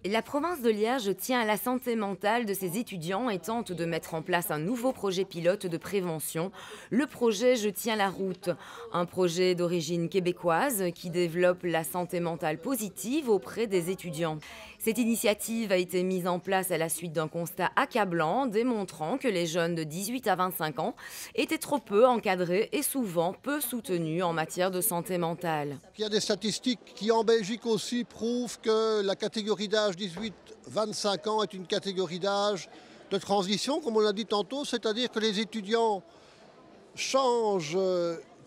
La province de Liège tient à la santé mentale de ses étudiants et tente de mettre en place un nouveau projet pilote de prévention, le projet Je tiens la route, un projet d'origine québécoise qui développe la santé mentale positive auprès des étudiants. Cette initiative a été mise en place à la suite d'un constat accablant démontrant que les jeunes de 18 à 25 ans étaient trop peu encadrés et souvent peu soutenus en matière de santé mentale. Il y a des statistiques qui en Belgique aussi prouvent que la catégorie d'âge 18-25 ans est une catégorie d'âge de transition, comme on l'a dit tantôt, c'est-à-dire que les étudiants changent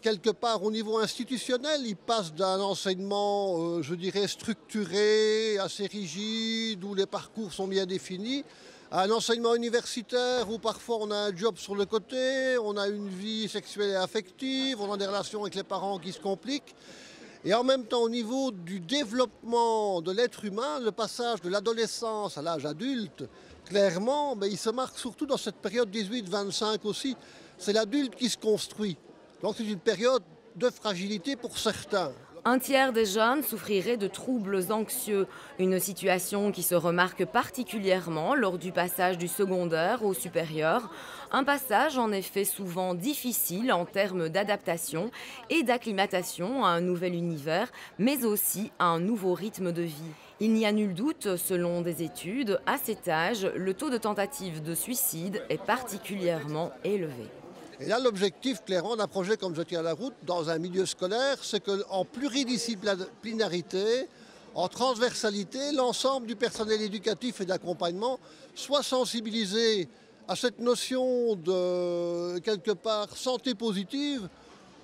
quelque part au niveau institutionnel. Ils passent d'un enseignement, je dirais, structuré, assez rigide, où les parcours sont bien définis, à un enseignement universitaire où parfois on a un job sur le côté, on a une vie sexuelle et affective, on a des relations avec les parents qui se compliquent. Et en même temps, au niveau du développement de l'être humain, le passage de l'adolescence à l'âge adulte, clairement, il se marque surtout dans cette période 18-25 aussi. C'est l'adulte qui se construit. Donc c'est une période de fragilité pour certains. Un tiers des jeunes souffriraient de troubles anxieux, une situation qui se remarque particulièrement lors du passage du secondaire au supérieur. Un passage en effet souvent difficile en termes d'adaptation et d'acclimatation à un nouvel univers, mais aussi à un nouveau rythme de vie. Il n'y a nul doute, selon des études, à cet âge, le taux de tentative de suicide est particulièrement élevé. Et là, l'objectif, clairement, d'un projet comme Je tiens la route dans un milieu scolaire, c'est qu'en pluridisciplinarité, en transversalité, l'ensemble du personnel éducatif et d'accompagnement soit sensibilisé à cette notion de, quelque part, santé positive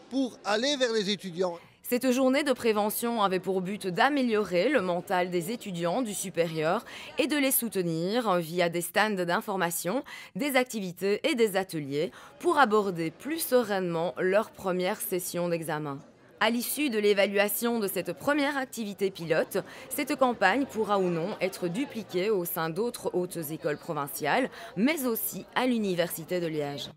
pour aller vers les étudiants. Cette journée de prévention avait pour but d'améliorer le mental des étudiants du supérieur et de les soutenir via des stands d'information, des activités et des ateliers pour aborder plus sereinement leur première session d'examen. À l'issue de l'évaluation de cette première activité pilote, cette campagne pourra ou non être dupliquée au sein d'autres hautes écoles provinciales, mais aussi à l'Université de Liège.